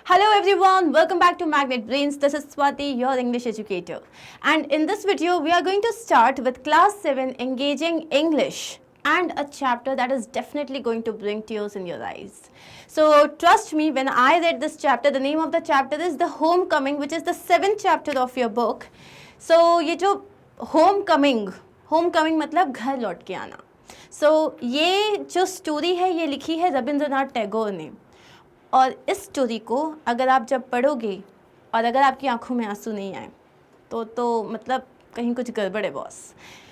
Hello everyone, welcome back to Magnet Brains. This is Swati, your English educator. And in this video, we are going to start with Class 7 Engaging English and a chapter that is definitely going to bring tears in your eyes. So trust me, when I read this chapter, the name of the chapter is The Homecoming, which is the 7th chapter of your book. So ये जो homecoming मतलब घर लौट के आना. So ये जो story है ये लिखी है रविंद्रनाथ टैगोर ने. और इस स्टोरी को अगर आप जब पढ़ोगे और अगर आपकी आंखों में आंसू नहीं आए तो मतलब कहीं कुछ गड़बड़ है बॉस.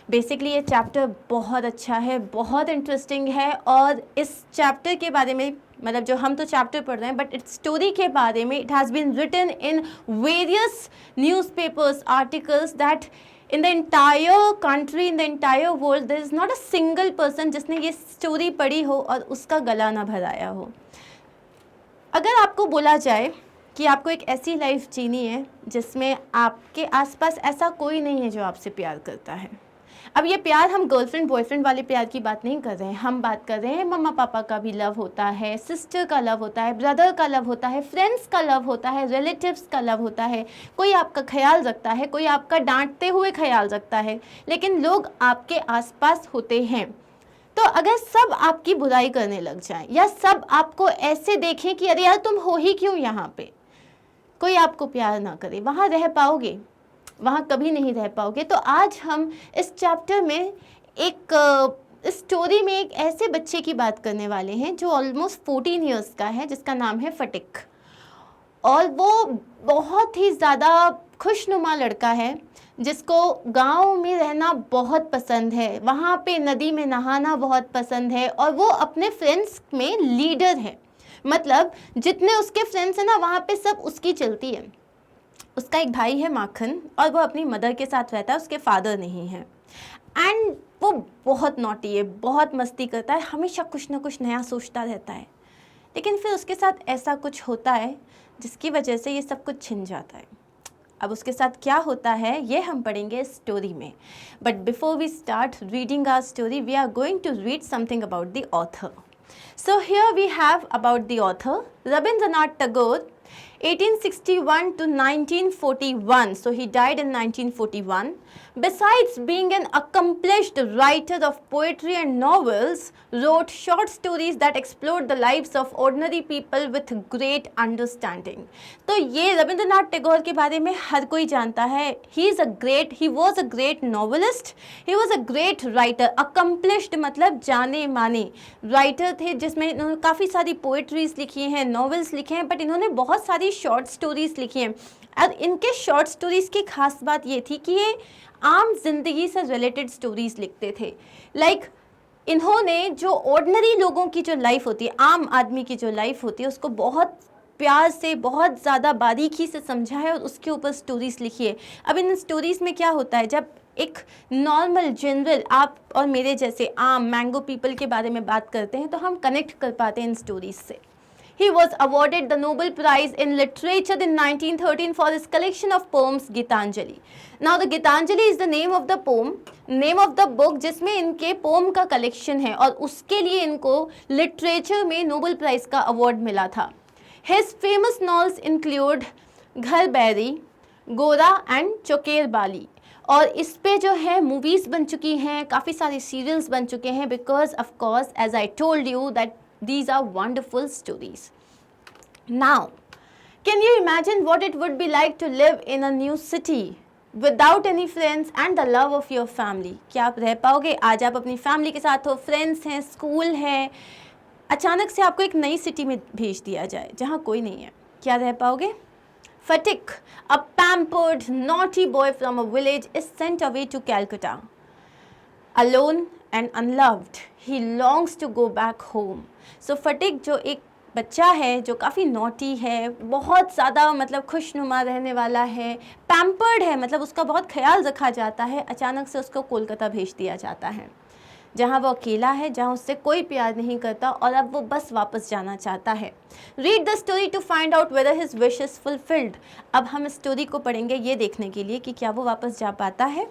बेसिकली ये चैप्टर बहुत अच्छा है, बहुत इंटरेस्टिंग है. और इस चैप्टर के बारे में मतलब जो हम तो चैप्टर पढ़ रहे हैं बट इस स्टोरी के बारे में it has been written in various newspapers articles that in the entire country, in the entire world, there is not a single person जिसने ये स्टोरी पढ़ी हो और उसका गला ना भराया हो. अगर आपको बोला जाए कि आपको एक ऐसी लाइफ जीनी है जिसमें आपके आसपास ऐसा कोई नहीं है जो आपसे प्यार करता है. अब ये प्यार हम गर्लफ्रेंड बॉयफ्रेंड वाले प्यार की बात नहीं कर रहे हैं. हम बात कर रहे हैं मम्मा पापा का भी लव होता है, सिस्टर का लव होता है, ब्रदर का लव होता है, फ्रेंड्स का लव होता है, रिलेटिव्स का लव होता है. कोई आपका ख्याल रखता है, कोई आपका डांटते हुए ख्याल रखता है, लेकिन लोग आपके आसपास होते हैं. तो अगर सब आपकी बुराई करने लग जाएं या सब आपको ऐसे देखें कि अरे यार तुम हो ही क्यों यहाँ पे, कोई आपको प्यार ना करे, वहाँ रह पाओगे? वहाँ कभी नहीं रह पाओगे. तो आज हम इस चैप्टर में एक स्टोरी में एक ऐसे बच्चे की बात करने वाले हैं जो ऑलमोस्ट 14 ईयर्स का है, जिसका नाम है फटिक. और वो बहुत ही ज़्यादा खुशनुमा लड़का है जिसको गांव में रहना बहुत पसंद है, वहाँ पे नदी में नहाना बहुत पसंद है और वो अपने फ्रेंड्स में लीडर है. मतलब जितने उसके फ्रेंड्स हैं ना वहाँ पे सब उसकी चलती है. उसका एक भाई है माखन और वो अपनी मदर के साथ रहता है, उसके फादर नहीं है. एंड वो बहुत नॉटी है, बहुत मस्ती करता है, हमेशा कुछ ना कुछ नया सोचता रहता है. लेकिन फिर उसके साथ ऐसा कुछ होता है जिसकी वजह से ये सब कुछ छिन जाता है. अब उसके साथ क्या होता है ये हम पढ़ेंगे स्टोरी में. But before we start reading our story we are going to read something about the author. So here we have about the author Rabindranath Tagore, 1861 to 1941. So he died in 1941. Besides being an accomplished writer of poetry and novels, wrote short stories that explored the lives of ordinary people with great understanding. तो ये रविंद्रनाथ टैगोर के बारे में हर कोई जानता है. He was a great novelist. He was a great writer. Accomplished मतलब जाने माने राइटर थे जिसमें इन्होंने काफ़ी सारी पोएट्रीज लिखी हैं, नॉवेल्स लिखे हैं, बट इन्होंने बहुत सारी शॉर्ट स्टोरीज लिखी हैं. और इनके शॉर्ट स्टोरीज़ की खास बात ये थी कि ये आम जिंदगी से रिलेटेड स्टोरीज़ लिखते थे. इन्होंने जो ऑर्डिनरी लोगों की जो लाइफ होती है, आम आदमी की जो लाइफ होती है, उसको बहुत प्यार से बहुत ज़्यादा बारीकी से समझा है और उसके ऊपर स्टोरीज़ लिखी है. अब इन स्टोरीज़ में क्या होता है, जब एक नॉर्मल जनरल आप और मेरे जैसे आम मैंगो पीपल के बारे में बात करते हैं तो हम कनेक्ट कर पाते हैं इन स्टोरीज से. He was awarded the Nobel Prize in Literature in 1913 for his collection of poems Gitanjali. Now the Gitanjali is the name of the poem, name of the book जिसमें इनके pome का collection है और उसके लिए इनको literature में Nobel prize का अवार्ड मिला था. His famous novels include घर बैरी, गोरा एंड चौकेर बाली. और इस पे जो है मूवीज़ बन चुकी हैं, काफ़ी सारे सीरियल्स बन चुके हैं because of course as I told you that these are wonderful stories. Now, can you imagine what it would be like to live in a new city without any friends and the love of your family? क्या आप रह पाओगे? आज आप अपनी family के साथ हो, फ्रेंड्स हैं, स्कूल है, अचानक से आपको एक नई सिटी में भेज दिया जाए जहाँ कोई नहीं है, क्या रह पाओगे? Fatik, a pampered, naughty boy from a village, is sent away to Calcutta. Alone and unloved, he longs to go back home. So Fatik जो एक बच्चा है जो काफ़ी नॉटी है, बहुत ज़्यादा मतलब खुशनुमा रहने वाला है, पैम्पर्ड है मतलब उसका बहुत ख्याल रखा जाता है, अचानक से उसको कोलकाता भेज दिया जाता है जहाँ वो अकेला है, जहाँ उससे कोई प्यार नहीं करता और अब वो बस वापस जाना चाहता है. Read the story to find out whether his wish is fulfilled. अब हम स्टोरी को पढ़ेंगे ये देखने के लिए कि क्या वो वापस जा पाता है.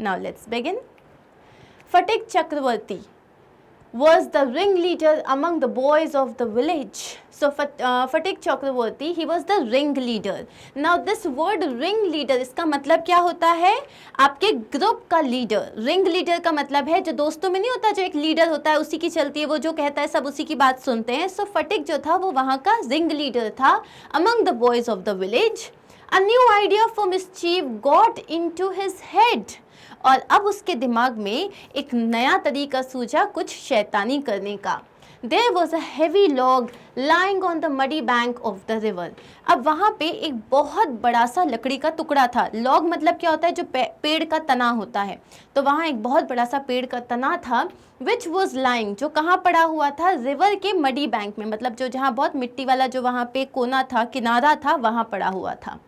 Now let's begin. Phatik Chakravarti was the ringleader among the boys of the village. So Phatik Chakraborty, he was the ringleader. Now this word ringleader, इसका मतलब क्या होता है? आपके ग्रुप का लीडर. ringleader का मतलब है जो दोस्तों में नहीं होता, जो एक लीडर होता है उसी की चलती है, वो जो कहता है सब उसी की बात सुनते हैं. So Phatik जो था वो वहाँ का ringleader था among the boys of the village. A new idea for mischief got into his head. और अब उसके दिमाग में एक नया तरीका सूझा कुछ शैतानी करने का. There was a heavy log lying on the muddy bank of the river. अब वहाँ पे एक बहुत बड़ा सा लकड़ी का टुकड़ा था. लॉग मतलब क्या होता है? जो पेड़ का तना होता है. तो वहाँ एक बहुत बड़ा सा पेड़ का तना था, which was lying, जो कहाँ पड़ा हुआ था? रिवर के मडी बैंक में, मतलब जो जहाँ बहुत मिट्टी वाला जो वहाँ पे कोना था, किनारा था, वहाँ पड़ा हुआ था.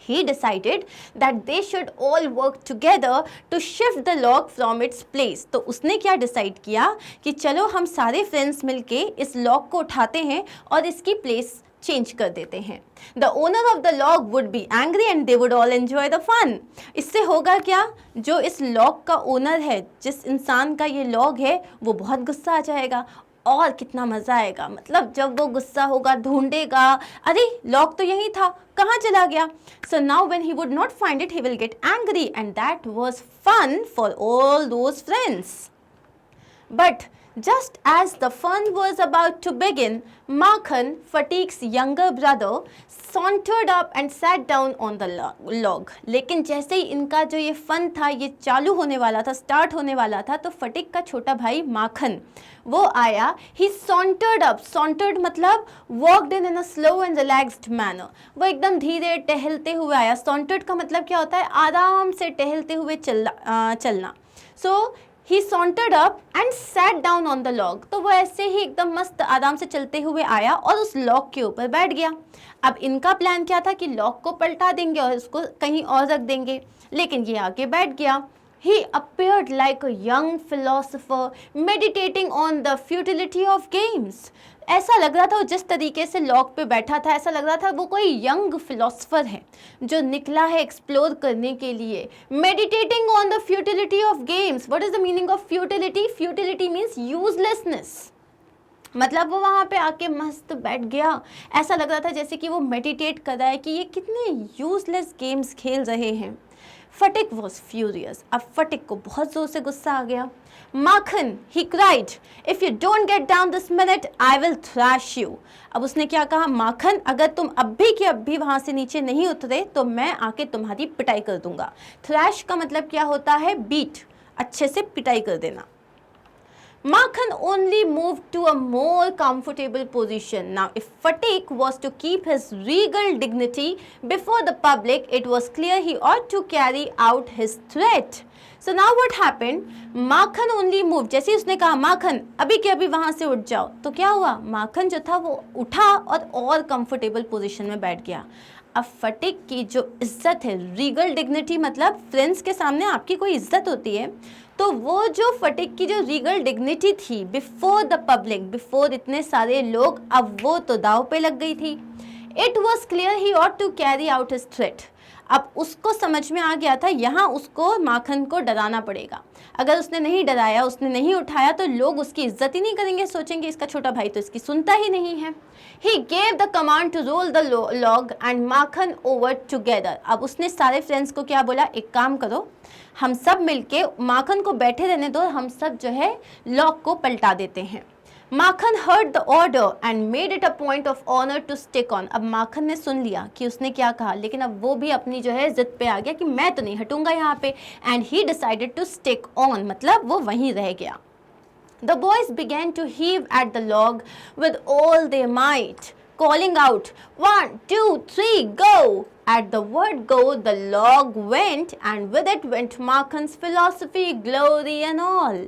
He decided that they should all work together to shift the log from its place. तो उसने क्या डिसाइड किया कि चलो हम सारे फ्रेंड्स मिलके इस लॉग को उठाते हैं और इसकी प्लेस चेंज कर देते हैं. The owner of the log would be angry and they would all enjoy the fun. इससे होगा क्या? जो इस लॉग का ओनर है, जिस इंसान का ये लॉग है, वो बहुत गुस्सा आ जाएगा और कितना मज़ा आएगा. मतलब जब वो गुस्सा होगा, ढूंढेगा, अरे लॉक तो यही था, कहाँ चला गया. So now when he would not find it, he will get angry and that was fun for all those friends. But just as the fun was about to begin, Makhan, Phatik's younger brother, sauntered up and sat down on the log. लेकिन जैसे ही इनका जो ये fun था ये चालू होने वाला था, स्टार्ट होने वाला था, तो फटिक का छोटा भाई माखन वो आया. He sauntered up. Sauntered मतलब walked in a slow and relaxed manner. वो एकदम धीरे टहलते हुए आया. Sauntered का मतलब क्या होता है? आराम से टहलते हुए चलना. So He sauntered up and sat down on the log. तो वो ऐसे ही एकदम मस्त आराम से चलते हुए आया और उस लॉग के ऊपर बैठ गया. अब इनका प्लान क्या था कि लॉग को पलटा देंगे और इसको कहीं और रख देंगे, लेकिन ये आके बैठ गया. He appeared like a young philosopher meditating on the futility of games. ऐसा लग रहा था वो जिस तरीके से लॉग पे बैठा था, ऐसा लग रहा था वो कोई यंग फिलोसफर है जो निकला है एक्सप्लोर करने के लिए. Meditating on the futility of games. What is the meaning of futility? Futility means uselessness. मतलब वो वहाँ पे आके मस्त बैठ गया. ऐसा लग रहा था जैसे कि वो मेडिटेट कर रहा है कि ये कितने यूजलेस गेम्स खेल रहे हैं. फटिक वॉज फ्यूरियस. अब फटिक को बहुत जोर से गुस्सा आ गया. माखन, he cried, if you don't get down this minute, I will thrash you. अब उसने क्या कहा? माखन, अगर तुम अभी के अभी वहाँ से नीचे नहीं उतरे तो मैं आके तुम्हारी पिटाई कर दूंगा. थ्रैश का मतलब क्या होता है? बीट, अच्छे से पिटाई कर देना. Makhan only moved to a more comfortable position. Now, if Phatik was to keep his regal dignity before the public, it was clear he ought to carry out his threat. So now what happened? Makhan only moved. जैसे उसने कहा माखन अभी के अभी वहाँ से उठ जाओ, तो क्या हुआ? माखन जो था वो उठा और कंफर्टेबल पोजीशन में बैठ गया. अब फटिक की जो इज्जत है, रीगल डिग्निटी मतलब फ्रेंड्स के सामने आपकी कोई इज्जत होती है, तो वो जो फटिक की जो रीगल डिग्निटी थी बिफोर द पब्लिक, बिफोर इतने सारे लोग, अब वो तो दाव पे लग गई थी. It was clear he ought to carry out his threat. अब उसको समझ में आ गया था यहाँ उसको माखन को डराना पड़ेगा. अगर उसने नहीं डराया, उसने नहीं उठाया, तो लोग उसकी इज्जत ही नहीं करेंगे, सोचेंगे इसका छोटा भाई तो इसकी सुनता ही नहीं है. He gave the command to roll the log and Makhan over together. अब उसने सारे फ्रेंड्स को क्या बोला? एक काम करो, हम सब मिलके माखन को बैठे रहने दो, हम सब जो है लॉग को पलटा देते हैं. माखन heard the order and made it a point of honor to stick on. अब माखन ने सुन लिया कि उसने क्या कहा, लेकिन अब वो भी अपनी जो है जिद पे आ गया कि मैं तो नहीं हटूंगा यहाँ पे. And he decided to stick on, मतलब वो वहीं रह गया. The boys began to heave at the log with all their might, calling out, 1, 2, 3, go! At the word go, the log went, and with it went Makhan's philosophy, glory and all.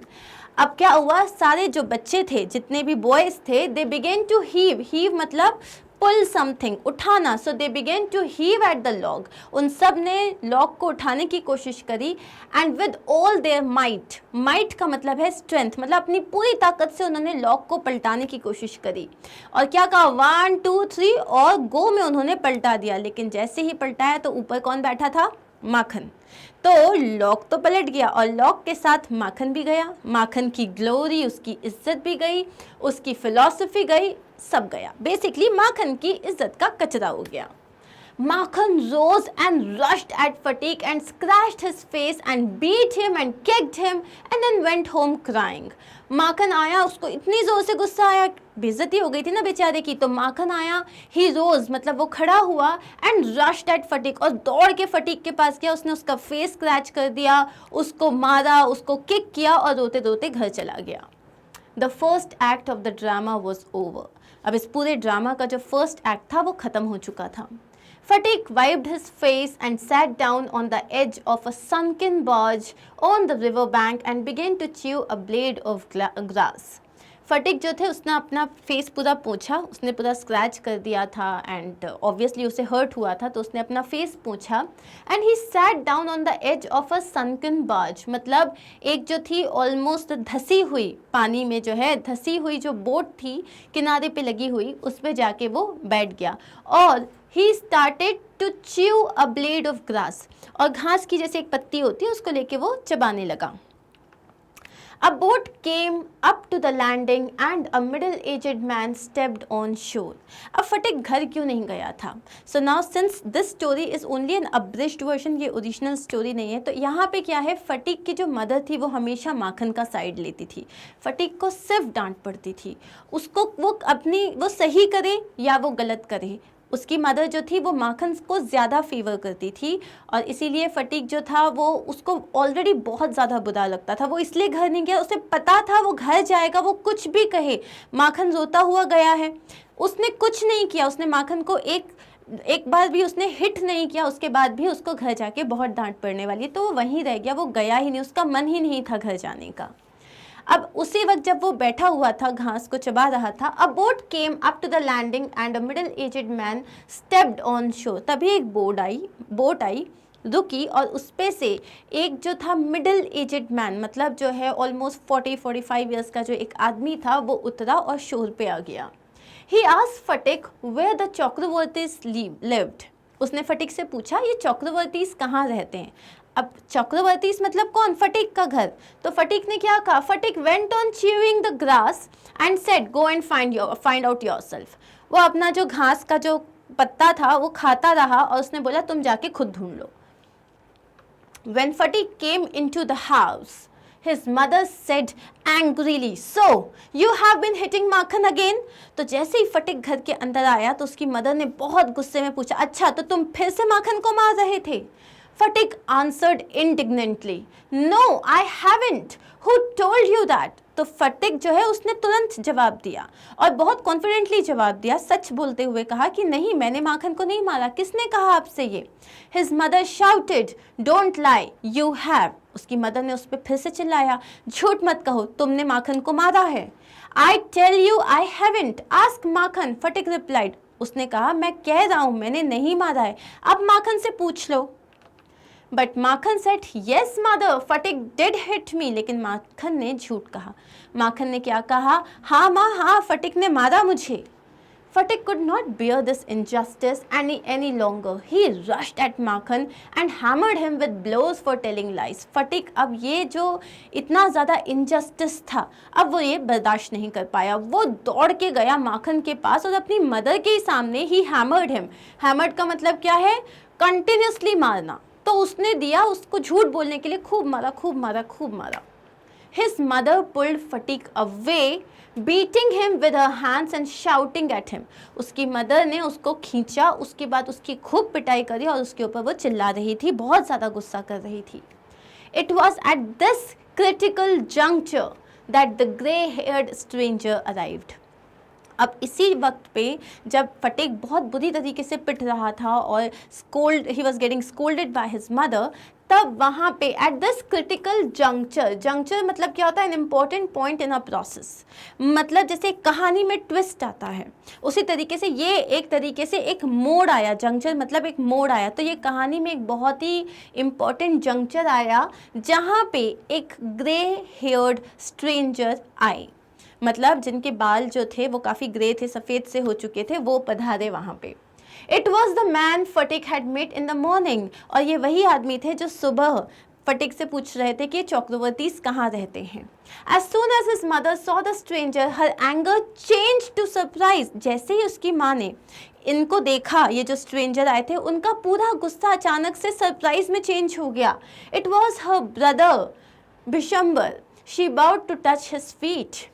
अब क्या हुआ? सारे जो बच्चे थे, जितने भी boys थे, they began to heave. Heave मतलब pull something, उठाना. So they began to heave at the log. उन सब ने लॉग को उठाने की कोशिश करी. And with all their might, might का मतलब है strength, मतलब अपनी पूरी ताकत से उन्होंने लॉग को पलटाने की कोशिश करी. और क्या कहा? 1, 2, 3 और गो में उन्होंने पलटा दिया. लेकिन जैसे ही पलटाया तो ऊपर कौन बैठा था? माखन। तो लॉक तो पलट गया और लॉक के साथ माखन भी गया। माखन की ग्लोरी, उसकी इज्जत भी गई, उसकी फिलॉसफी गई, सब गया। बेसिकली माखन की इज्जत का कचरा हो गया। Makhan rose and rushed at Fatiq and scratched his face and beat him and kicked him and then went home crying. माखन आया, उसको इतनी जोर से गुस्सा आया, बेइज्जती हो गई थी ना बेचारे की, तो माखन आया, ही रोज मतलब वो खड़ा हुआ एंड रश्ड एट फटीक, और दौड़ के फटीक के पास गया, उसने उसका फेस स्क्रैच कर दिया, उसको मारा, उसको किक किया और रोते रोते घर चला गया। The first act of the drama was over. अब इस पूरे ड्रामा का जो फर्स्ट एक्ट था वो खत्म हो चुका था। Fatiq wiped his face and sat down on the edge of a sunken barge on the river bank and began to chew a blade of grass. फटिक जो थे उसने अपना फेस पूरा पोंछा, उसने पूरा स्क्रैच कर दिया था एंड ऑब्वियसली उसे हर्ट हुआ था, तो उसने अपना फेस पोंछा and he sat down on the edge of a sunken barge, मतलब एक जो थी ऑलमोस्ट धसी हुई, पानी में जो है धसी हुई जो बोट थी किनारे पे लगी हुई, उस पर जाके वो बैठ गया और he started to chew a blade of grass, और घास की जैसे एक पत्ती होती है उसको लेके वो चबाने लगा। A boat came up to the landing and a middle-aged man stepped on shore. अब फटिक घर क्यों नहीं गया था? So now since this story is only an abridged version, ये ओरिजिनल स्टोरी नहीं है, तो यहाँ पे क्या है, फटिक की जो मदर थी वो हमेशा माखन का साइड लेती थी, फटिक को सिर्फ डांट पड़ती थी, उसको वो सही करे या वो गलत करे, उसकी मदर जो थी वो माखन को ज़्यादा फेवर करती थी और इसीलिए फटीक जो था वो उसको ऑलरेडी बहुत ज़्यादा बुरा लगता था। वो इसलिए घर नहीं गया, उसे पता था वो घर जाएगा, वो कुछ भी कहे, माखन रोता हुआ गया है, उसने कुछ नहीं किया, उसने माखन को एक बार भी उसने हिट नहीं किया, उसके बाद भी उसको घर जाके बहुत डांट पड़ने वाली, तो वो वहीं रह गया, वो गया ही नहीं, उसका मन ही नहीं था घर जाने का। अब उसी वक्त जब वो बैठा हुआ था घास को चबा रहा था, a boat came up to the landing and a middle aged man stepped on shore, तभी एक बोट आई रुकी और उस पे से एक जो था मिडिल एजेड मैन, मतलब जो है ऑलमोस्ट 40-45 ईयर्स का जो एक आदमी था, वो उतरा और शोर पे आ गया। He asked Phatik where the Chakravartis lived, उसने फटिक से पूछा ये चक्रवर्तीज कहाँ रहते हैं। अब चक्रवर्तीज मतलब कौन, फटिक का घर। तो फटिक ने क्या कहा, Phatik went on chewing the grass and said go and find out yourself, वो अपना जो घास का जो पत्ता था वो खाता रहा और उसने बोला तुम जाके खुद ढूंढ लो। When Fatiq came into the house, his mother said angrily, "So you have been hitting Makhan again?" तो जैसे ही फटिक घर के अंदर आया तो उसकी मदर ने बहुत गुस्से में पूछा, अच्छा तो तुम फिर से माखन को मार रहे थे? Fatiq answered indignantly, "No, I haven't. Who told you that?" तो फटिक जो है उसने तुरंत जवाब दिया और बहुत कॉन्फिडेंटली जवाब दिया, सच बोलते हुए कहा कि नहीं, मैंने माखन को नहीं मारा, किसने कहा आपसे ये? His mother shouted, "Don't lie, you have." उसकी मदर ने उस पर फिर से चिल्लाया, झूठ मत कहो, तुमने माखन को मारा है। I tell you I haven't. Ask Makhan, Sphatik replied. उसने कहा मैं कह रहा हूँ मैंने नहीं मारा है, अब माखन से पूछ लो। But Makhan said yes mother, Phatik did hit me, लेकिन माखन ने झूठ कहा। माखन ने क्या कहा, हाँ माँ हाँ, फटिक ने मारा मुझे। फटिक could not bear this injustice any longer. He rushed at Makhan and hammered him with blows for telling lies. फटिक अब ये जो इतना ज़्यादा injustice था, अब वो ये बर्दाश्त नहीं कर पाया, वो दौड़ के गया माखन के पास और अपनी मदर के सामने ही hammered him. Hammered का मतलब क्या है, कंटिन्यूसली मारना, तो उसने दिया उसको झूठ बोलने के लिए, खूब मारा खूब मारा खूब मारा। His mother pulled Fatiq away, beating him with her hands and shouting at him. उसकी मदर ने उसको खींचा, उसके बाद उसकी खूब पिटाई करी और उसके ऊपर वो चिल्ला रही थी, बहुत ज़्यादा गुस्सा कर रही थी। It was at this critical juncture that the grey-haired stranger arrived. अब इसी वक्त पे जब फटिक बहुत बुरी तरीके से पिट रहा था और he was getting scolded by his mother, तब वहाँ पे एट दिस क्रिटिकल जंक्चर मतलब क्या होता है, an important point in a process, मतलब जैसे कहानी में ट्विस्ट आता है उसी तरीके से ये एक तरीके से एक मोड़ आया, जंक्चर मतलब एक मोड़ आया, तो ये कहानी में एक बहुत ही इम्पॉर्टेंट जंक्चर आया जहाँ पे एक ग्रे हेयर्ड स्ट्रेंजर आए, मतलब जिनके बाल जो थे वो काफ़ी ग्रे थे, सफ़ेद से हो चुके थे, वो पधारे वहाँ पे। It was the man Fatik had met in the morning. और ये वही आदमी थे जो सुबह फटिक से पूछ रहे थे कि चक्रवर्तीज कहाँ रहते हैं. As soon as his mother saw the stranger, her anger changed to surprise. जैसे ही उसकी माँ ने इनको देखा, ये जो स्ट्रेंजर आए थे, उनका पूरा गुस्सा अचानक से सरप्राइज में चेंज हो गया. It was her brother Bishambar. She bowed to touch his feet.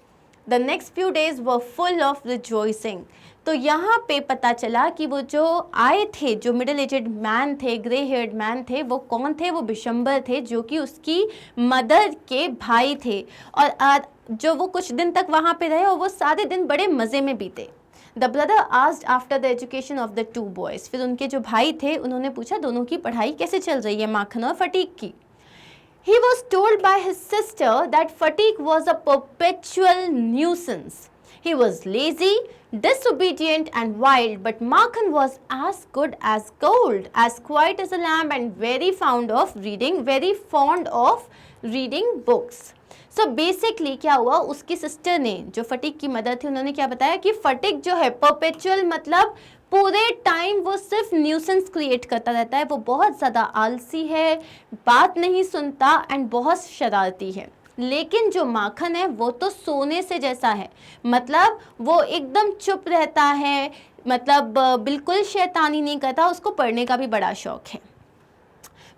The next few days were full of rejoicing. तो यहाँ पे पता चला कि वो जो आए थे, जो मिडिल एजेड मैन थे, ग्रे हेयर्ड मैन थे, वो कौन थे? वो बिशंबर थे, जो कि उसकी मदर के भाई थे. और जो वो कुछ दिन तक वहाँ पे रहे और वो सारे दिन बड़े मज़े में बीते. The brother asked after the education of the two boys. फिर उनके जो भाई थे उन्होंने पूछा दोनों की पढ़ाई कैसे चल रही है, माखन और फटीक की. He was told by his sister that Fatik was a perpetual nuisance. He was lazy, disobedient and wild, but Makhan was as good as gold, as quiet as a lamb and very fond of reading books. So basically क्या हुआ, उसकी sister ने, जो fatigue की mother थी, उन्होंने क्या बताया कि फटीक जो है परपेचुअल मतलब पूरे टाइम वो सिर्फ न्यूसेंस क्रिएट करता रहता है, वो बहुत ज़्यादा आलसी है, बात नहीं सुनता एंड बहुत शरारती है. लेकिन जो माखन है वो तो सोने से जैसा है, मतलब वो एकदम चुप रहता है, मतलब बिल्कुल शैतानी नहीं करता, उसको पढ़ने का भी बड़ा शौक है.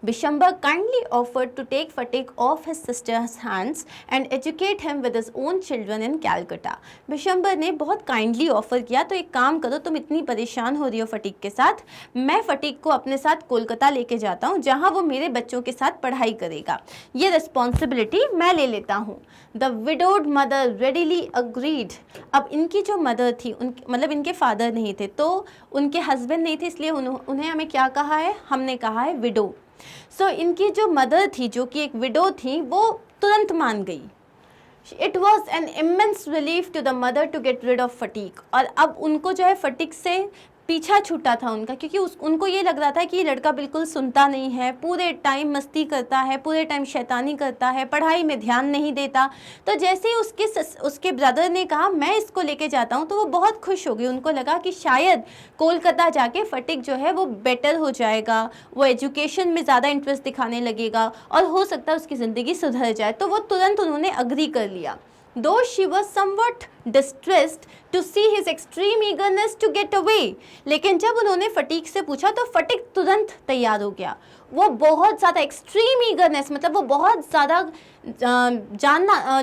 Bishambar kindly offered to take Fatik off his sister's hands and educate him with his own children in Calcutta. Bishambar ने बहुत काइंडली ऑफर किया, तो एक काम करो, तुम इतनी परेशान हो रही हो फटीक के साथ, मैं फटीक को अपने साथ कोलकाता लेके जाता हूँ जहाँ वो मेरे बच्चों के साथ पढ़ाई करेगा, ये रिस्पॉन्सिबिलिटी मैं ले लेता हूँ. The widowed mother readily agreed. अब इनकी जो मदर थी, मतलब इनके फादर नहीं थे, तो उनके हस्बैंड नहीं थे, इसलिए उन्हें हमें क्या कहा है, हमने कहा है विडो. सो इनकी जो मदर थी, जो कि एक विडो थी, वो तुरंत मान गई. It was an immense relief to the mother to get rid of Phatik. और अब उनको जो है फटीक से पीछा छूटा था उनका, क्योंकि उनको ये लग रहा था कि ये लड़का बिल्कुल सुनता नहीं है, पूरे टाइम मस्ती करता है, पूरे टाइम शैतानी करता है, पढ़ाई में ध्यान नहीं देता. तो जैसे ही उसके ब्रदर ने कहा मैं इसको लेके जाता हूँ, तो वो बहुत खुश हो गई. उनको लगा कि शायद कोलकाता जाके फटीक जो है वो बेटर हो जाएगा, वो एजुकेशन में ज़्यादा इंटरेस्ट दिखाने लगेगा और हो सकता है उसकी ज़िंदगी सुधर जाए. तो वो तुरंत उन्होंने अग्री कर लिया. Though she was somewhat distressed to see his extreme eagerness to get away. लेकिन जब उन्होंने फटीक से पूछा तो फटीक तुरंत तैयार हो गया. वो बहुत ज़्यादा एक्सट्रीम ईगरनेस, मतलब वो बहुत ज़्यादा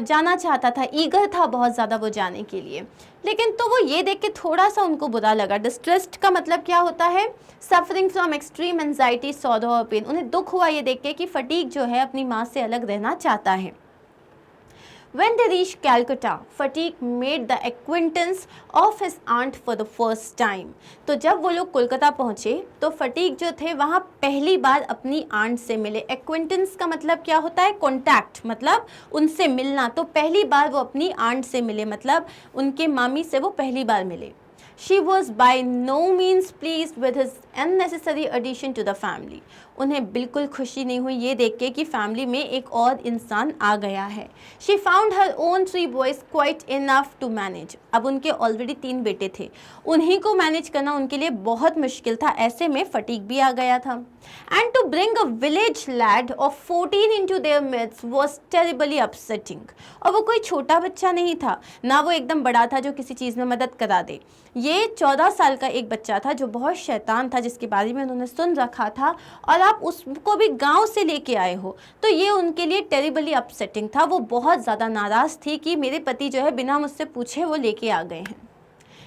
जाना चाहता था, ईगर था बहुत ज़्यादा वो जाने के लिए. लेकिन तो वो ये देख के थोड़ा सा उनको बुरा लगा. डिस्ट्रेस्ड का मतलब क्या होता है, suffering from extreme anxiety, sorrow और पेन. उन्हें दुख हुआ ये देख के कि फटीक जो है अपनी माँ से अलग रहना चाहता है. When they reached Calcutta, Fatik made the acquaintance of his aunt for the first time. तो जब वो लोग कोलकाता पहुँचे तो फटीक जो थे वहाँ पहली बार अपनी आंट से मिले. एक्वेंटेंस का मतलब क्या होता है, कॉन्टैक्ट, मतलब उनसे मिलना. तो पहली बार वो अपनी आंट से मिले, मतलब उनके मामी से वो पहली बार मिले. She was by no means pleased with his unnecessary addition to the family. उन्हें बिल्कुल खुशी नहीं हुई ये देख के कि फैमिली में एक और इंसान आ गया है. She found her own 3 boys quite enough to manage. अब उनके ऑलरेडी 3 बेटे थे, उन्हीं को मैनेज करना उनके लिए बहुत मुश्किल था. ऐसे में फटीक भी आ गया था. And to bring a village lad of 14 into their midst was terribly upsetting. और वो कोई छोटा बच्चा नहीं था, ना वो एकदम बड़ा था जो किसी चीज़ में मदद करा दे. ये 14 साल का एक बच्चा था जो बहुत शैतान था, जिसके बारे में उन्होंने सुन रखा था, और आप उसको भी गांव से लेके आए हो, तो ये उनके लिए टेरिबली अपसेटिंग था. वो बहुत ज़्यादा नाराज़ थी कि मेरे पति जो है बिना मुझसे पूछे वो लेके आ गए हैं.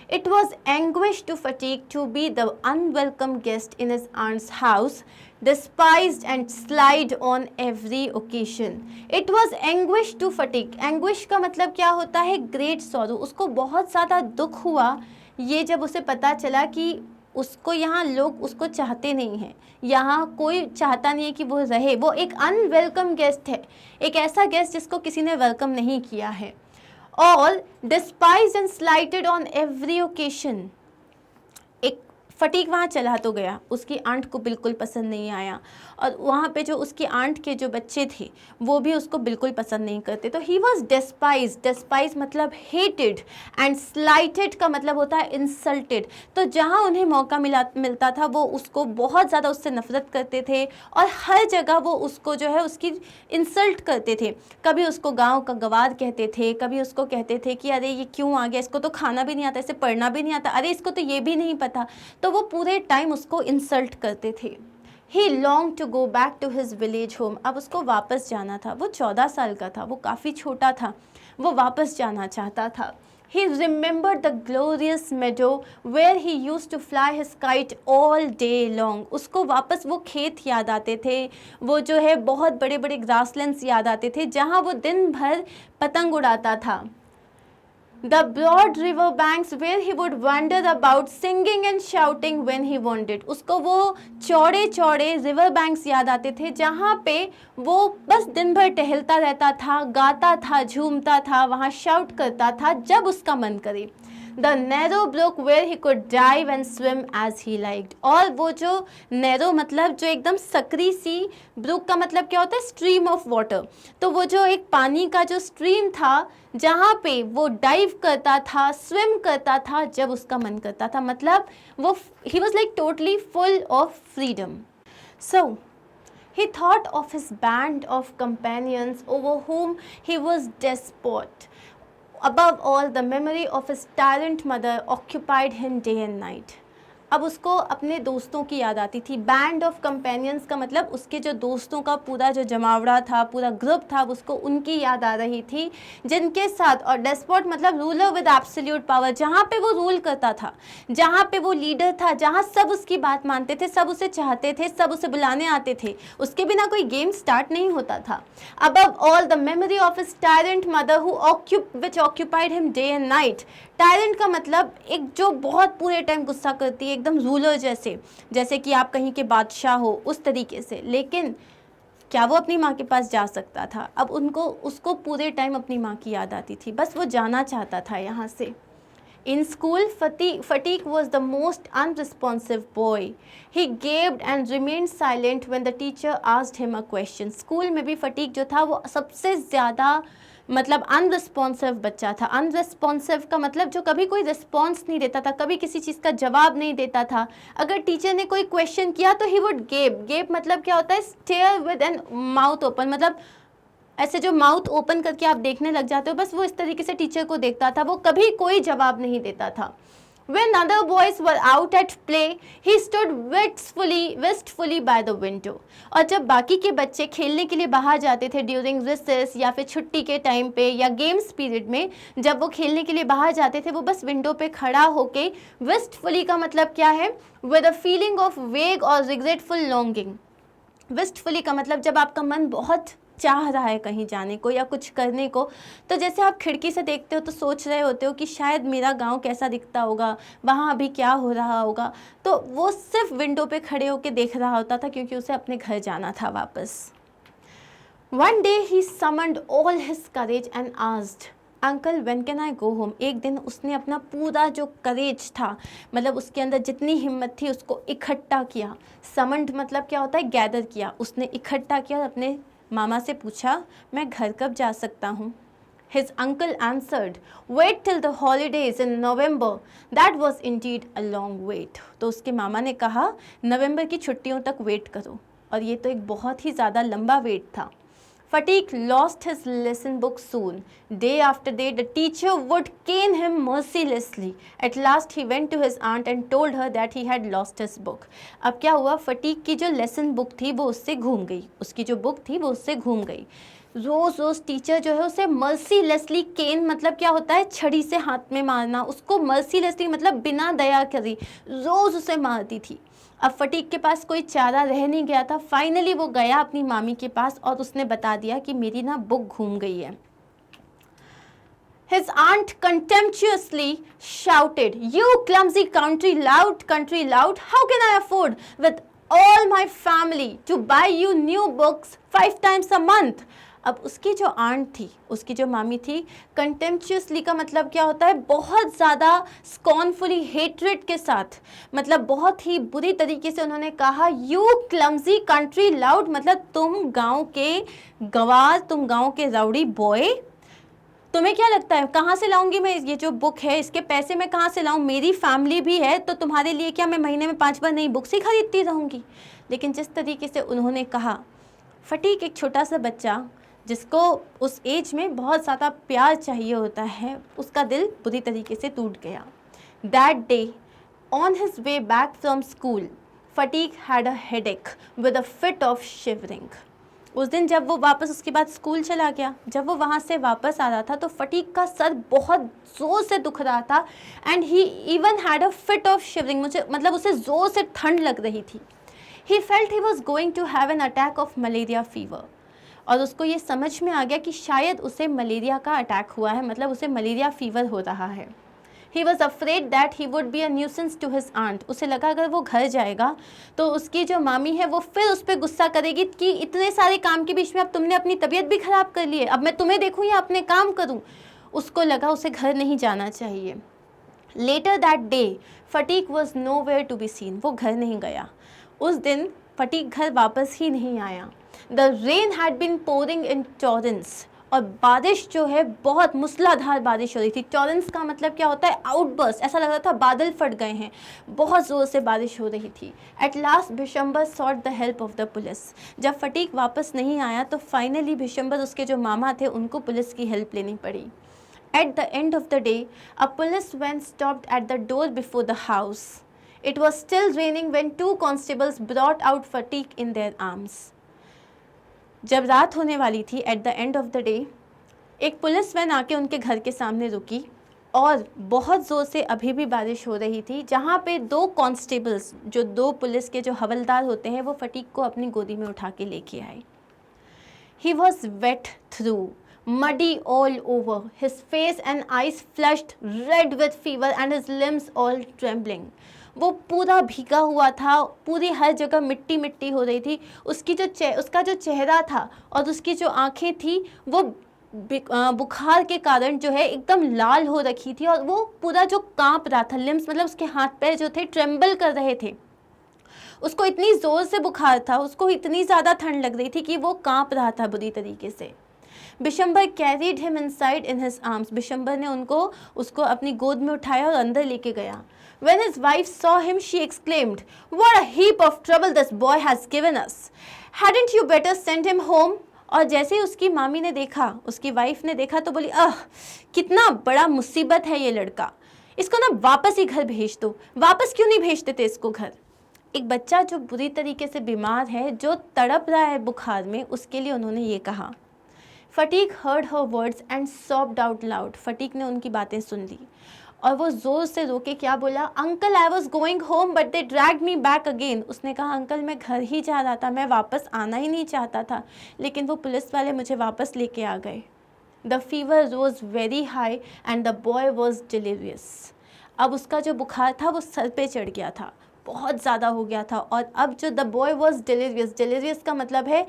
It was anguish to Fatik to be the unwelcome guest in his aunt's house, despised and slighted on every occasion. It was anguish to Fatik. Anguish का मतलब क्या होता है, great sorrow. उसको बहुत ज़्यादा दुख हुआ ये जब उसे पता चला कि उसको यहाँ लोग उसको चाहते नहीं हैं, यहाँ कोई चाहता नहीं है कि वो रहे. वो एक अनवेलकम गेस्ट है, एक ऐसा गेस्ट जिसको किसी ने वेलकम नहीं किया है. All despised and slighted on every occasion. एक फटीक वहाँ चला तो गया, उसकी आंट को बिल्कुल पसंद नहीं आया, और वहाँ पे जो उसकी आंट के जो बच्चे थे वो भी उसको बिल्कुल पसंद नहीं करते। तो ही वॉज डेस्पाइज, डेस्पाइज मतलब हेटेड, एंड स्लाइटेड का मतलब होता है इंसल्टेड। तो जहाँ उन्हें मौका मिलता था वो उसको बहुत ज़्यादा उससे नफरत करते थे, और हर जगह वो उसको जो है उसकी इंसल्ट करते थे। कभी उसको गाँव का गवार कहते थे, कभी उसको कहते थे कि अरे ये क्यों आ गया, इसको तो खाना भी नहीं आता, इसे पढ़ना भी नहीं आता, अरे इसको तो ये भी नहीं पता। तो वो पूरे टाइम उसको इंसल्ट करते थे। He longed to go back to his village home. अब उसको वापस जाना था। वो 14 साल का था, वो काफ़ी छोटा था, वो वापस जाना चाहता था। He remembered the glorious meadow where he used to fly his kite all day long. उसको वापस वो खेत याद आते थे, वो जो है बहुत बड़े बड़े ग्रासलैंड्स याद आते थे जहाँ वो दिन भर पतंग उड़ाता था। The broad river banks where he would wander about singing and shouting when he wanted. उसको वो चौड़े चौड़े रिवर बैंक्स याद आते थे जहाँ पे वो बस दिन भर टहलता रहता था, गाता था, झूमता था, वहाँ शाउट करता था जब उसका मन करे। The narrow brook where he could dive and swim as he liked. और वो जो narrow मतलब जो एकदम सकरी सी, brook का मतलब क्या होता है, stream of water। तो वो जो एक पानी का जो stream था जहाँ पे वो डाइव करता था, स्विम करता था जब उसका मन करता था, मतलब वो he was like totally full of freedom. So he thought of his band of companions over whom he was despot. Above all, the memory of his tyrant mother occupied him day and night. अब उसको अपने दोस्तों की याद आती थी। Band of companions का मतलब उसके जो दोस्तों का पूरा जो जमावड़ा था, पूरा ग्रुप था, उसको उनकी याद आ रही थी जिनके साथ, और डेस्पॉट मतलब रूलर विद एब्सोल्यूट पावर, जहाँ पे वो रूल करता था, जहाँ पे वो लीडर था, जहाँ सब उसकी बात मानते थे, सब उसे चाहते थे, सब उसे बुलाने आते थे, उसके बिना कोई गेम स्टार्ट नहीं होता था। Above all the memory of his tyrant mother which occupied him day and night. Tyrant का मतलब एक जो बहुत पूरे टाइम गुस्सा करती है, एकदम रूलर जैसे, जैसे कि आप कहीं के बादशाह हो उस तरीके से। लेकिन क्या वो अपनी माँ के पास जा सकता था? अब उसको पूरे टाइम अपनी माँ की याद आती थी, बस वो जाना चाहता था यहाँ से। In school, Fatiq was the most unresponsive boy. He gaped and remained silent when the teacher asked him a question. School में भी फटीक जो था वो सबसे ज़्यादा मतलब अनरिस्पॉन्सिव बच्चा था। अनरिस्पॉन्सिव का मतलब जो कभी कोई रिस्पॉन्स नहीं देता था, कभी किसी चीज़ का जवाब नहीं देता था। अगर टीचर ने कोई क्वेश्चन किया तो ही वुड गेप मतलब क्या होता है, stare with an mouth open, मतलब ऐसे जो माउथ ओपन करके आप देखने लग जाते हो, बस वो इस तरीके से टीचर को देखता था, वो कभी कोई जवाब नहीं देता था। When other boys were out at play, he stood wistfully by the window. और जब बाकी के बच्चे खेलने के लिए बाहर जाते थे ड्यूरिंग रिसेस या फिर छुट्टी के टाइम पे या गेम्स पीरियड में, जब वो खेलने के लिए बाहर जाते थे, वो बस विंडो पे खड़ा होके, विस्टफुली का मतलब क्या है, विद अ फीलिंग ऑफ वेग और रिग्रेटफुल लॉन्गिंग। विस्टफुली का मतलब जब आपका मन बहुत चाह रहा है कहीं जाने को या कुछ करने को, तो जैसे आप खिड़की से देखते हो तो सोच रहे होते हो कि शायद मेरा गांव कैसा दिखता होगा, वहाँ अभी क्या हो रहा होगा, तो वो सिर्फ विंडो पे खड़े होकर देख रहा होता था क्योंकि उसे अपने घर जाना था वापस। One day he summoned all his courage and asked, uncle when can I go home. एक दिन उसने अपना पूरा जो करेज था, मतलब उसके अंदर जितनी हिम्मत थी, उसको इकट्ठा किया। समंड मतलब क्या होता है, गैदर किया। उसने इकट्ठा किया और अपने मामा से पूछा, मैं घर कब जा सकता हूँ। His uncle answered, wait till the holidays in November. That was indeed a long wait. तो उसके मामा ने कहा, नवंबर की छुट्टियों तक वेट करो, और ये तो एक बहुत ही ज़्यादा लंबा वेट था। Fatiq lost his lesson book soon. Day after day, the teacher would cane him mercilessly. At last, he went to his aunt and told her that he had lost his book. अब क्या हुआ, fatigue की जो lesson book थी वो उससे घूम गई, उसकी जो बुक थी वो उससे घूम गई। रोज़ रोज़ टीचर जो है उसे मर्सीलेसली, केन मतलब क्या होता है, छड़ी से हाथ में मारना, उसको मर्सीलेसली मतलब बिना दया करी रोज़ उसे मारती थी। अब फटीक के पास कोई चारा रह नहीं गया था। फाइनली वो गया अपनी मामी के पास और उसने बता दिया कि मेरी ना बुक घूम गई है। His aunt contemptuously shouted, "You clumsy country lout, how can I afford with all my family to buy you new books 5 times a month?" अब उसकी जो आंट थी, उसकी जो मामी थी, कंटेम्पचुअसली का मतलब क्या होता है, बहुत ज़्यादा स्कॉर्नफुली, हेट्रेड के साथ, मतलब बहुत ही बुरी तरीके से उन्होंने कहा, यू क्लमजी कंट्री लाउड, मतलब तुम गांव के गवार, तुम गांव के राउडी बॉय, तुम्हें क्या लगता है कहाँ से लाऊंगी मैं ये जो बुक है, इसके पैसे मैं कहाँ से लाऊं, मेरी फैमिली भी है, तो तुम्हारे लिए क्या मैं महीने में 5 बार नई बुक्स ही खरीदती रहूंगी। लेकिन जिस तरीके से उन्होंने कहा, फटीक एक छोटा सा बच्चा जिसको उस एज में बहुत ज़्यादा प्यार चाहिए होता है, उसका दिल बुरी तरीके से टूट गया। That day on his way back from school, fatigue had a headache with a fit of shivering. उस दिन जब वो वापस उसके बाद स्कूल चला गया, जब वो वहाँ से वापस आ रहा था तो फटीक का सर बहुत ज़ोर से दुख रहा था, and he even had a fit of shivering, मुझे मतलब उसे ज़ोर से ठंड लग रही थी। He felt he was going to have an attack of malaria fever, और उसको ये समझ में आ गया कि शायद उसे मलेरिया का अटैक हुआ है, मतलब उसे मलेरिया फीवर हो रहा है। He was afraid that he would be a nuisance to his aunt. उसे लगा अगर वो घर जाएगा तो उसकी जो मामी है वो फिर उस पर गुस्सा करेगी कि इतने सारे काम के बीच में अब तुमने अपनी तबीयत भी ख़राब कर ली है, अब मैं तुम्हें देखूँ या अपने काम करूँ। उसको लगा उसे घर नहीं जाना चाहिए। Later that day, fatigue was nowhere to be seen. वो घर नहीं गया। उस दिन फटीक घर वापस ही नहीं आया। The rain had been pouring in torrents. और बारिश जो है बहुत मूसलाधार बारिश हो रही थी। टॉरेंस का मतलब क्या होता है, आउटबर्स्ट, ऐसा लग रहा था बादल फट गए हैं, बहुत ज़ोर से बारिश हो रही थी। At last Bishambar sought the help of the police. जब फटीक वापस नहीं आया तो फाइनली भिशंबर, उसके जो मामा थे, उनको पुलिस की हेल्प लेनी पड़ी। At the end of the day a police van stopped at the door before the house. It was still raining when 2 constables brought out Phatik in their arms. जब रात होने वाली थी, at the end of the day, एक police van आके उनके घर के सामने रुकी, और बहुत ज़ोर से अभी भी बारिश हो रही थी, जहाँ पे 2 कांस्टेबल्स, जो 2 पुलिस के जो हवलदार होते हैं, वो फटीक को अपनी गोदी में उठा के लेके आए। He was wet through, muddy all over, his face and eyes flushed red with fever and his limbs all trembling. वो पूरा भीगा हुआ था, पूरी हर जगह मिट्टी मिट्टी हो रही थी। उसका जो चेहरा था और उसकी जो आंखें थी वो बुखार के कारण जो है एकदम लाल हो रखी थी, और वो पूरा जो कांप रहा था, लिम्स मतलब उसके हाथ पैर जो थे ट्रेम्बल कर रहे थे। उसको इतनी ज़ोर से बुखार था, उसको इतनी ज़्यादा ठंड लग रही थी कि वो कांप रहा था बुरी तरीके से। Bishambar carried him inside in his arms. Bishambar ने उसको अपनी गोद में उठाया और अंदर लेके गया। When his wife saw him, she exclaimed, "What a heap of trouble this boy has given us! Hadn't you better send him home?" और जैसे ही उसकी मामी ने देखा, उसकी वाइफ ने देखा तो बोली, कितना बड़ा मुसीबत है ये लड़का, इसको ना वापस ही घर भेज दो। वापस क्यों नहीं भेज देते इसको घर? एक बच्चा जो बुरी तरीके से बीमार है, जो तड़प रहा है बुखार में, उसके लिए उन्होंने ये कहा। Fatigue heard her words and sobbed out loud. Fatigue ने उनकी बातें सुन ली और वो ज़ोर से रो के क्या बोला, uncle I was going home but they dragged me back again. उसने कहा, अंकल मैं घर ही जा रहा था, मैं वापस आना ही नहीं चाहता था, लेकिन वो पुलिस वाले मुझे वापस लेके आ गए। The fever rose very high and the boy was delirious. अब उसका जो बुखार था वो सर पे चढ़ गया था, बहुत ज़्यादा हो गया था। और अब जो the boy was delirious, delirious का मतलब है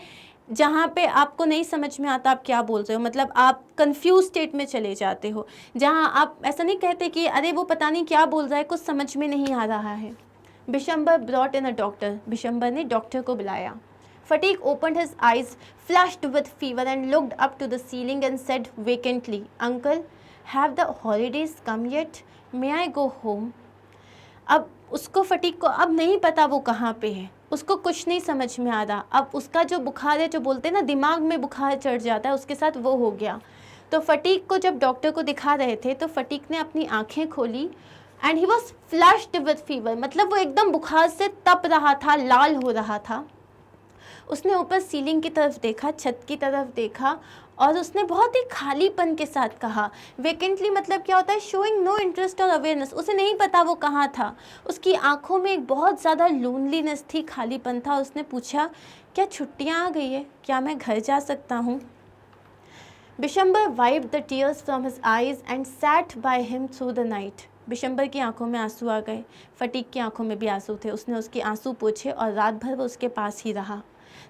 जहाँ पे आपको नहीं समझ में आता आप क्या बोल रहे हो, मतलब आप कंफ्यूज स्टेट में चले जाते हो, जहाँ आप ऐसा नहीं कहते कि अरे वो पता नहीं क्या बोल रहा है, कुछ समझ में नहीं आ रहा है। Bishambar brought in a doctor. Bishambar ने डॉक्टर को बुलाया। Phatik opened his eyes, flushed with fever and looked up to the ceiling and said vacantly, uncle have the holidays come yet, may I go home. अब उसको फटीक को अब नहीं पता वो कहाँ पे है, उसको कुछ नहीं समझ में आ रहा। अब उसका जो बुखार है, जो बोलते हैं ना दिमाग में बुखार चढ़ जाता है, उसके साथ वो हो गया। तो फटीक को जब डॉक्टर को दिखा रहे थे तो फटीक ने अपनी आंखें खोली and he was flushed with fever, मतलब वो एकदम बुखार से तप रहा था, लाल हो रहा था। उसने ऊपर सीलिंग की तरफ देखा, छत की तरफ देखा, और उसने बहुत ही खालीपन के साथ कहा। वेकेंटली मतलब क्या होता है, शोइंग नो इंटरेस्ट और अवेयरनेस। उसे नहीं पता वो कहाँ था, उसकी आंखों में एक बहुत ज़्यादा लोनलीनेस थी, खालीपन था। उसने पूछा, क्या छुट्टियाँ आ गई है, क्या मैं घर जा सकता हूँ? Bishambar wiped the tears from his eyes and set by him through the night. Bishambar की आंखों में आंसू आ गए, फटीक की आंखों में भी आंसू थे। उसने उसके आंसू पोंछे और रात भर वो उसके पास ही रहा।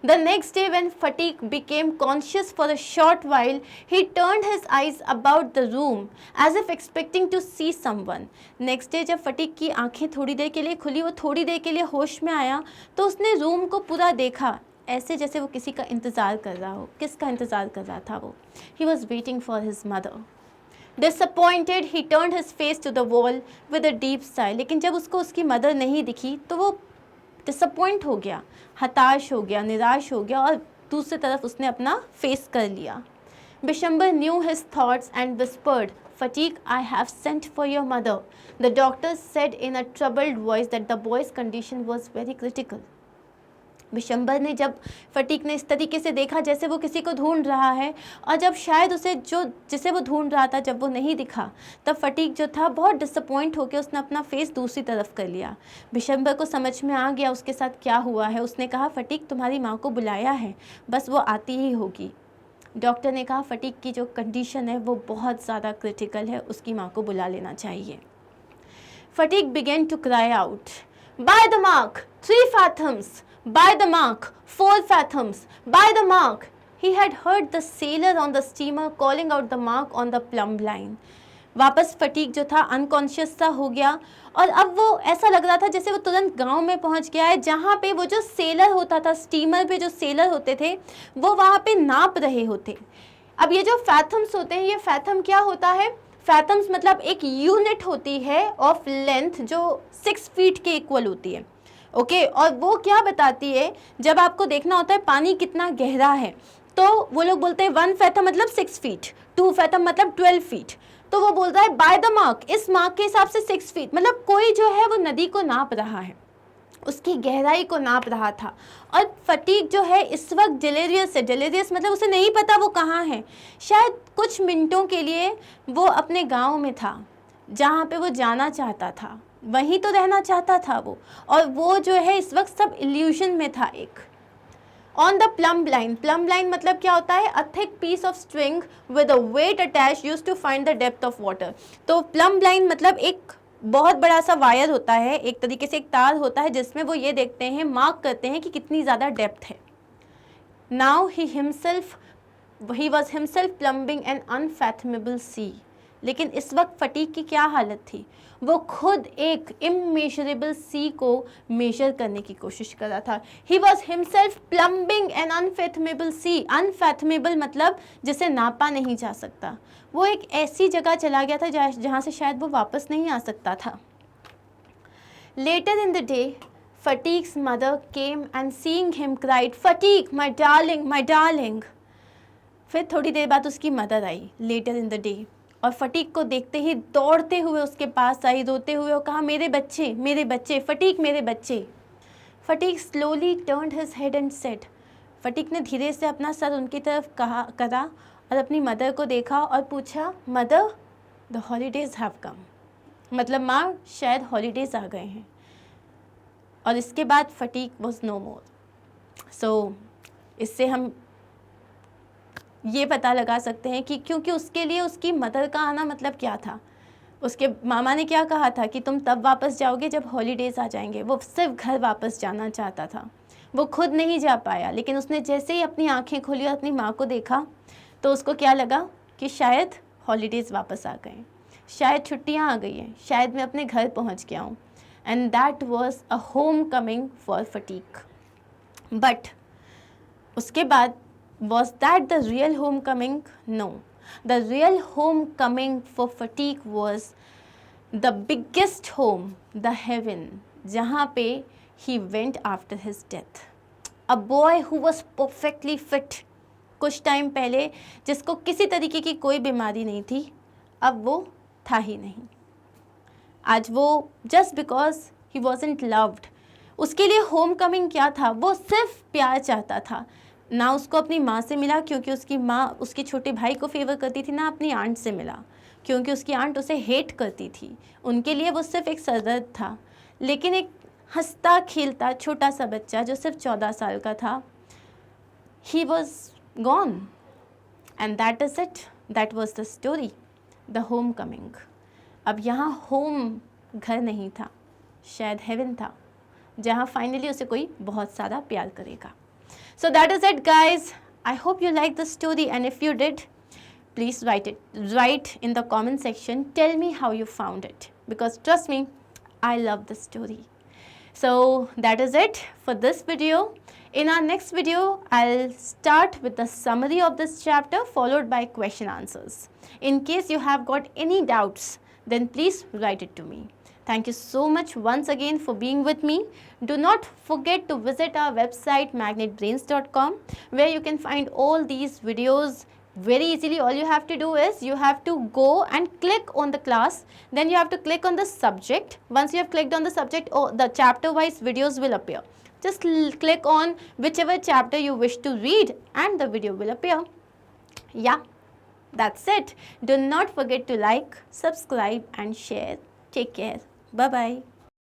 The next day when Fatiq became conscious for a short while, he turned his eyes about the room as if expecting to see someone. Next day जब फटीक की आंखें थोड़ी देर के लिए खुली, वो थोड़ी देर के लिए होश में आया, तो उसने रूम को पूरा देखा, ऐसे जैसे वो किसी का इंतज़ार कर रहा हो. किसका इंतज़ार कर रहा था वो? He was waiting for his mother. Disappointed, he turned his face to the wall with a deep sigh. लेकिन जब उसको उसकी मदर नहीं दिखी तो वो डिसअपॉइंट हो गया, हताश हो गया, निराश हो गया और दूसरी तरफ उसने अपना फेस कर लिया. Bishambar new his thoughts and whispered, Fatiq, I have sent for your mother. The doctor said in a troubled voice that the boy's condition was very critical. Bishambar ने जब फटीक ने इस तरीके से देखा जैसे वो किसी को ढूंढ रहा है, और जब शायद उसे जिसे वो ढूंढ रहा था जब वो नहीं दिखा, तब फटीक जो था बहुत डिसअपॉइंट होकर उसने अपना फेस दूसरी तरफ कर लिया. बिशंबर को समझ में आ गया उसके साथ क्या हुआ है. उसने कहा, फटीक तुम्हारी माँ को बुलाया है, बस वो आती ही होगी. डॉक्टर ने कहा फटीक की जो कंडीशन है वो बहुत ज़्यादा क्रिटिकल है, उसकी माँ को बुला लेना चाहिए. Phatik began to cry out, by the mark 3 fathoms, by the mark 4 fathoms, by the mark. He had heard the sailor on the steamer calling out the mark on the plumb line. वापस fatigue जो था unconscious सा हो गया, और अब वो ऐसा लग रहा था जैसे वो तुरंत गांव में पहुंच गया है, जहाँ पे वो जो सेलर होता था, स्टीमर पे जो सेलर होते थे, वो वहाँ पे नाप रहे होते. अब ये जो फैथम्स होते हैं, ये फैथम क्या होता है? फैथम्स मतलब एक यूनिट होती है ऑफ लेंथ जो 6 फीट के इक्वल होती है. ओके और वो क्या बताती है, जब आपको देखना होता है पानी कितना गहरा है, तो वो लोग बोलते हैं 1 फैथम मतलब 6 फीट, 2 फैथम मतलब 12 फीट. तो वो बोल रहा है बाय द मार्क, इस मार्क के हिसाब से 6 फीट, मतलब कोई जो है वो नदी को नाप रहा है, उसकी गहराई को नाप रहा था. और फटीक जो है इस वक्त डिलीरियस है. डिलीरियस मतलब उसे नहीं पता वो कहाँ है. शायद कुछ मिनटों के लिए वो अपने गाँव में था जहाँ पे वो जाना चाहता था, वहीं तो रहना चाहता था वो, और वो जो है इस वक्त सब इल्यूशन में था. एक on the plumb line, plumb line मतलब क्या होता है? A thick piece of string with a weight attach used to find the depth of water. तो प्लम्ब लाइन मतलब एक बहुत बड़ा सा वायर होता है, एक तरीके से एक तार होता है, जिसमें वो ये देखते हैं, मार्क करते हैं कि कितनी ज़्यादा डेप्थ है. Now he was himself plumbing an unfathomable sea. लेकिन इस वक्त फटीक की क्या हालत थी? वो खुद एक इमेजरेबल सी को मेजर करने की कोशिश कर रहा था. He was himself plumbing an unfathomable sea. Unfathomable मतलब जिसे नापा नहीं जा सकता. वो एक ऐसी जगह चला गया था जहाँ से शायद वो वापस नहीं आ सकता था. Later in the day Phatik's mother came and seeing him cried, Phatik my darling, my darling. फिर थोड़ी देर बाद उसकी मदर आई, लेटर इन द डे, और फटीक को देखते ही दौड़ते हुए उसके पास आई, रोते हुए, और कहा मेरे बच्चे, मेरे बच्चे, फटीक मेरे बच्चे. Fatigue slowly turned his head and said, fatigue ने धीरे से अपना सर उनकी तरफ करा और अपनी मदर को देखा और पूछा, mother the holidays have come. मतलब माँ शायद हॉलीडेज आ गए हैं. और इसके बाद फटीक वॉज नो मोर. सो इससे हम ये पता लगा सकते हैं कि क्योंकि उसके लिए उसकी मदर का आना मतलब क्या था. उसके मामा ने क्या कहा था कि तुम तब वापस जाओगे जब हॉलीडेज़ आ जाएंगे. वो सिर्फ घर वापस जाना चाहता था, वो खुद नहीं जा पाया. लेकिन उसने जैसे ही अपनी आंखें खोली और अपनी माँ को देखा, तो उसको क्या लगा कि शायद हॉलीडेज़ वापस आ गए, शायद छुट्टियाँ आ गई हैं, शायद मैं अपने घर पहुँच गया हूँ. And that was a home coming for fatigue. But उसके बाद was that the real homecoming? No. The real homecoming for Fatiq was the biggest home, the heaven, जहाँ पे he went after his death. A boy who was perfectly fit. कुछ time पहले जिसको किसी तरीके की कोई बीमारी नहीं थी, अब वो था ही नहीं. आज वो just because he wasn't loved. उसके लिए homecoming क्या था? वो सिर्फ प्यार चाहता था. ना उसको अपनी माँ से मिला क्योंकि उसकी माँ उसके छोटे भाई को फेवर करती थी, ना अपनी आंट से मिला क्योंकि उसकी आंट उसे हेट करती थी. उनके लिए वो सिर्फ एक सरदर्द था. लेकिन एक हंसता खेलता छोटा सा बच्चा जो सिर्फ 14 साल का था, he was gone. And that is it, that was the story, the home coming. अब यहाँ होम घर नहीं था, शायद हेवन था, जहाँ फाइनली उसे कोई बहुत सारा प्यार करेगा. So that is it, guys. I hope you liked the story, and if you did, please write in the comment section. Tell me how you found it, because trust me, I love the story. So that is it for this video. In our next video, I'll start with the summary of this chapter followed by question answers. In case you have got any doubts, then please write it to me. Thank you so much once again for being with me. Do not forget to visit our website magnetbrains.com, where you can find all these videos very easily. All you have to do is you have to go and click on the class, then you have to click on the subject. Once you have clicked on the subject, the chapter wise videos will appear. Just click on whichever chapter you wish to read and the video will appear. Yeah, that's it. Do not forget to like, subscribe and share. Take care. Bye bye.